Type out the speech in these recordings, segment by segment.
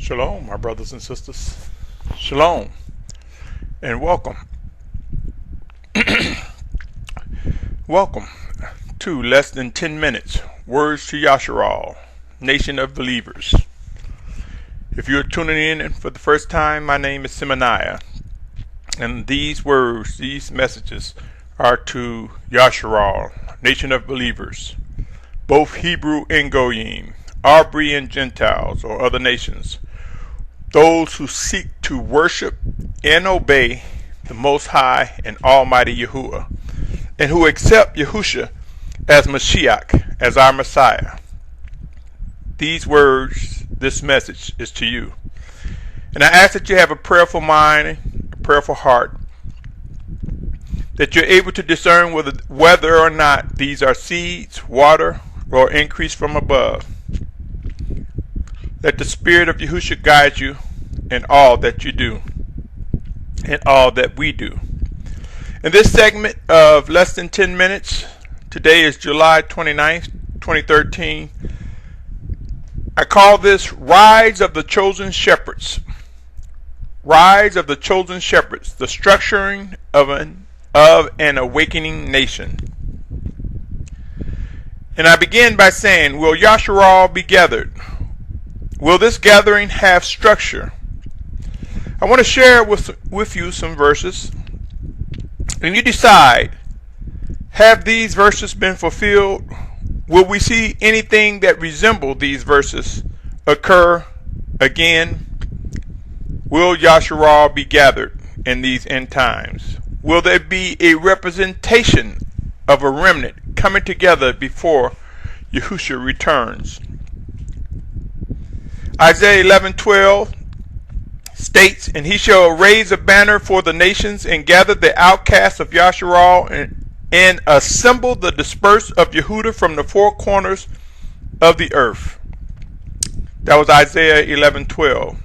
Shalom, my brothers and sisters. Shalom and welcome. Welcome to Less Than 10 Minutes, Words to Yashar'al, Nation of Believers. If you're tuning in for the first time, my name is Symmanayah, and these words, these messages are to Yashar'al, Nation of Believers, both Hebrew and Goyim, Arabri and Gentiles or other nations, those who seek to worship and obey the Most High and Almighty Yehud, and who accept Yahusha as Mashiach, as our Messiah. These words, this message is to you. And I ask that you have a prayerful mind, a prayerful heart, that you're able to discern whether or not these are seeds, water, or increase from above. Let the Spirit of Yahusha guide you in all that you do, and all that we do. In this segment of Less Than 10 Minutes, today is July 29th, 2013. I call this Rise of the Chosen Shepherds. Rise of the Chosen Shepherds, the structuring of an awakening nation. And I begin by saying, will Yashar'al be gathered? Will this gathering have structure? I want to share with you some verses, and you decide, have these verses been fulfilled? Will we see anything that resemble these verses occur again? Will Yashar'al be gathered in these end times? Will there be a representation of a remnant coming together before Yahusha returns? Isaiah 11:12 states, and he shall raise a banner for the nations and gather the outcasts of Yashar'al and assemble the dispersed of Yehud from the four corners of the earth. That was Isaiah 11:12.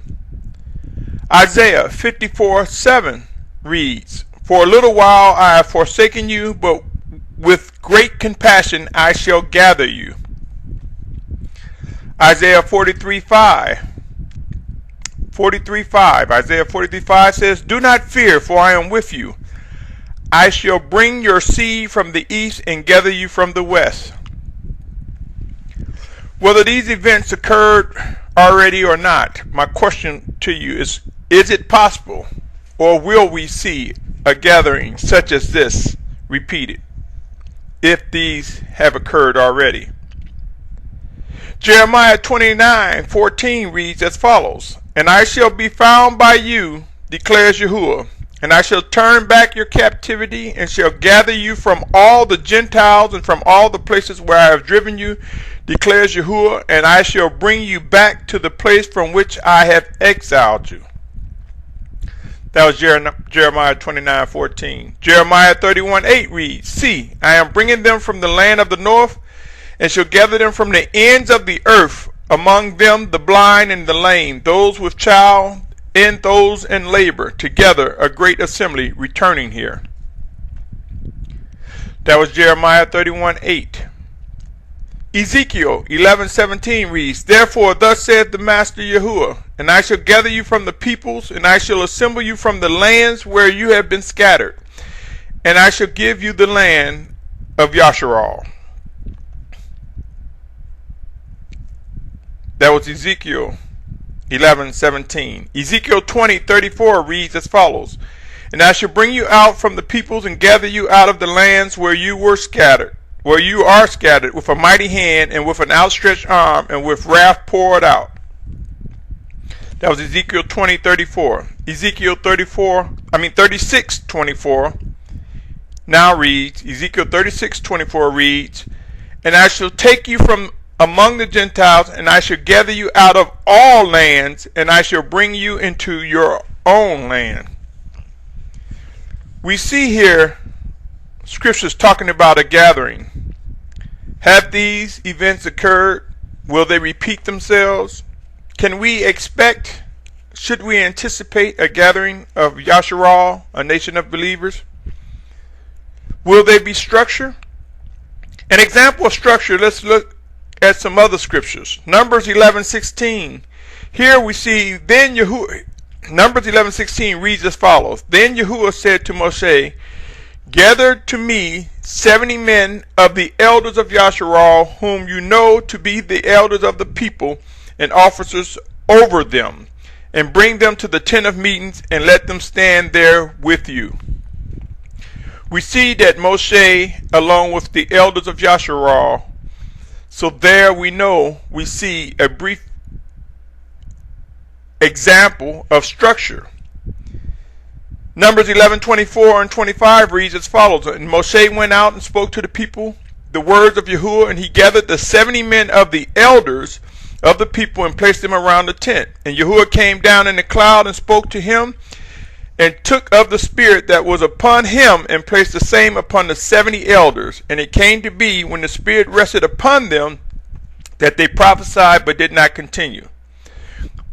Isaiah 54:7 reads, for a little while I have forsaken you, but with great compassion I shall gather you. Isaiah 43:5. Isaiah 43:5 says, do not fear, for I am with you. I shall bring your seed from the east and gather you from the west. Whether these events occurred already or not, my question to you is it possible, or will we see a gathering such as this repeated, if these have occurred already? Jeremiah 29:14 reads as follows, and I shall be found by you, declares Yehud, and I shall turn back your captivity, and shall gather you from all the Gentiles and from all the places where I have driven you, declares Yehud, and I shall bring you back to the place from which I have exiled you. That was Jeremiah 29:14. Jeremiah 31:8 reads, see, I am bringing them from the land of the north, and shall gather them from the ends of the earth, among them the blind and the lame, those with child and those in labor, together a great assembly returning here. That was Jeremiah 31:8. Ezekiel 11:17 reads, therefore thus saith the Master Yehud, and I shall gather you from the peoples, and I shall assemble you from the lands where you have been scattered, and I shall give you the land of Yashar'al. That was Ezekiel 11:17. Ezekiel 20:34 reads as follows, and I shall bring you out from the peoples and gather you out of the lands where you are scattered with a mighty hand and with an outstretched arm and with wrath poured out. That was Ezekiel 20:34. Ezekiel 36:24 now reads, Ezekiel 36:24 reads, and I shall take you from among the Gentiles, and I shall gather you out of all lands, and I shall bring you into your own land. We see here scriptures talking about a gathering. Have these events occurred? Will they repeat themselves? Can we expect, should we anticipate a gathering of Yashar'al, a nation of believers? Will they be structure? An example of structure, let's look at some other scriptures. Numbers 11:16. Here we see, then Yehud, Numbers 11:16 reads as follows. Then Yehud said to Moshe, gather to me 70 men of the elders of Yashar'al, whom you know to be the elders of the people and officers over them, and bring them to the tent of meetings and let them stand there with you. We see that Moshe, along with the elders of Yashar'al, so there we see a brief example of structure. Numbers 11:24 and 25 reads as follows. And Moshe went out and spoke to the people the words of Yehud, and he gathered the 70 men of the elders of the people and placed them around the tent. And Yehud came down in the cloud and spoke to him, and took of the spirit that was upon him and placed the same upon the 70 elders. And it came to be, when the spirit rested upon them, that they prophesied but did not continue.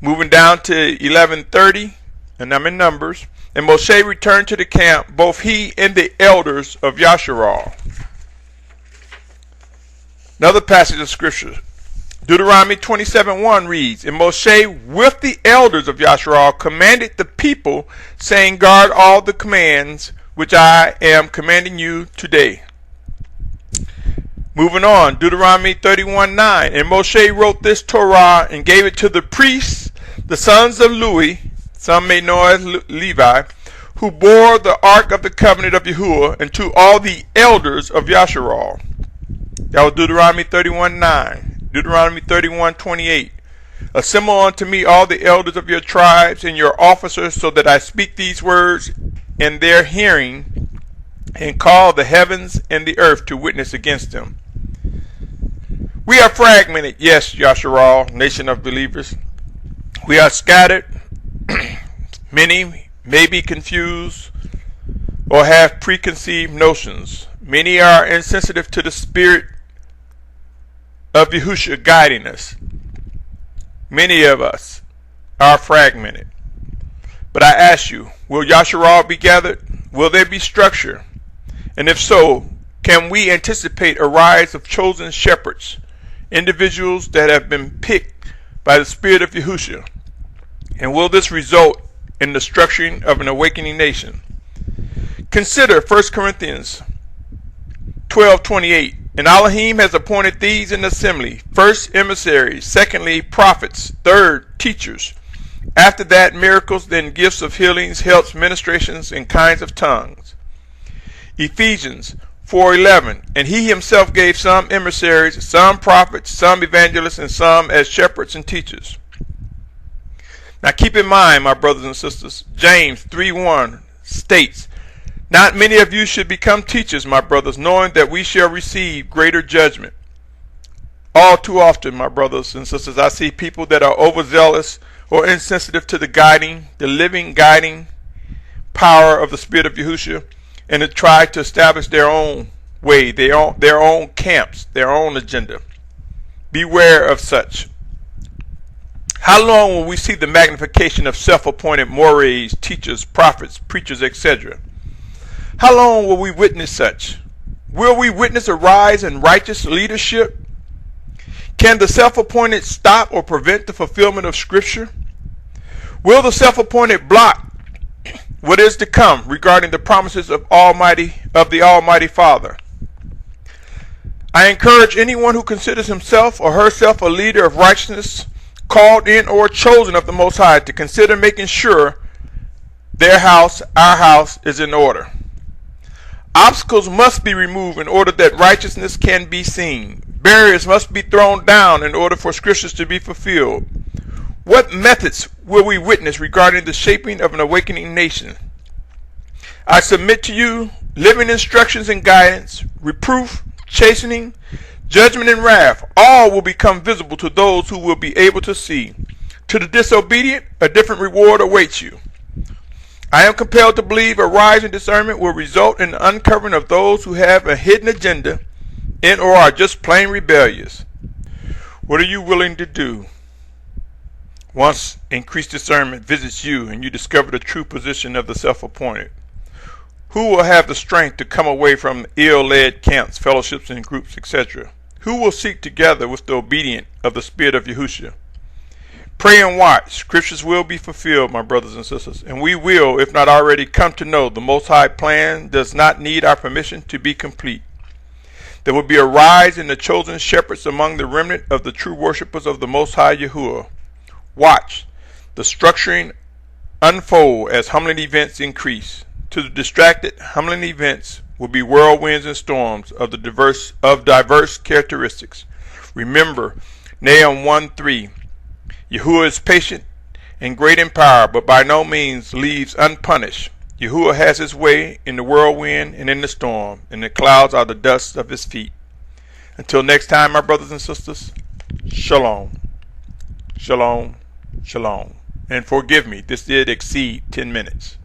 Moving down to 11:30, and I'm in Numbers. And Moshe returned to the camp, both he and the elders of Yashar'al. Another passage of scripture, Deuteronomy 27:1 reads, and Moshe with the elders of Yashar'al commanded the people, saying, guard all the commands which I am commanding you today. Moving on, Deuteronomy 31:9, and Moshe wrote this Torah and gave it to the priests, the sons of Levi, some may know as Levi, who bore the ark of the covenant of Yehud, and to all the elders of Yashar'al. That was Deuteronomy 31:9. Deuteronomy 31:28. Assemble unto me all the elders of your tribes and your officers, so that I speak these words in their hearing, and call the heavens and the earth to witness against them. We are fragmented, yes, Yashar'al, nation of believers. We are scattered. Many may be confused or have preconceived notions. Many are insensitive to the spirit of Yehusha guiding us. Many of us are fragmented. But I ask you, will Yashar'al be gathered? Will there be structure? And if so, can we anticipate a rise of chosen shepherds, individuals that have been picked by the spirit of Yehusha? And will this result in the structuring of an awakening nation? Consider 1 Corinthians 12:28. And Elohim has appointed these in the assembly: first, emissaries; secondly, prophets; third, teachers; after that, miracles; then gifts of healings, helps, ministrations, and kinds of tongues. Ephesians 4:11. And he himself gave some emissaries, some prophets, some evangelists, and some as shepherds and teachers. Now keep in mind, my brothers and sisters, James 3:1 states, not many of you should become teachers, my brothers, knowing that we shall receive greater judgment. All too often, my brothers and sisters, I see people that are overzealous or insensitive to the living guiding power of the spirit of Yehusha, and to try to establish their own way, their own camps, their own agenda. Beware of such. How long will we see the magnification of self-appointed mores, teachers, prophets, preachers, etc.? How long will we witness such? Will we witness a rise in righteous leadership? Can the self-appointed stop or prevent the fulfillment of Scripture? Will the self-appointed block what is to come regarding the promises of the Almighty Father? I encourage anyone who considers himself or herself a leader of righteousness, called in or chosen of the Most High, to consider making sure their house, our house, is in order. Obstacles must be removed in order that righteousness can be seen. Barriers must be thrown down in order for scriptures to be fulfilled. What methods will we witness regarding the shaping of an awakening nation? I submit to you living instructions and guidance, reproof, chastening, judgment, and wrath. All will become visible to those who will be able to see. To the disobedient, a different reward awaits you. I am compelled to believe a rise in discernment will result in the uncovering of those who have a hidden agenda and or are just plain rebellious. What are you willing to do once increased discernment visits you and you discover the true position of the self-appointed? Who will have the strength to come away from ill-led camps, fellowships, and groups, etc.? Who will seek together with the obedient of the spirit of Yehusha? Pray and watch. Scriptures will be fulfilled, my brothers and sisters, and we will, if not already, come to know the Most High plan does not need our permission to be complete. There will be a rise in the chosen shepherds among the remnant of the true worshippers of the Most High Yehud. Watch the structuring unfold as humbling events increase. To the distracted, humbling events will be whirlwinds and storms of diverse characteristics. Remember, Nahum 1:3. Yehud is patient and great in power, but by no means leaves unpunished. Yehud has his way in the whirlwind and in the storm, and the clouds are the dust of his feet. Until next time, my brothers and sisters, shalom. Shalom. Shalom. And forgive me, this did exceed 10 minutes.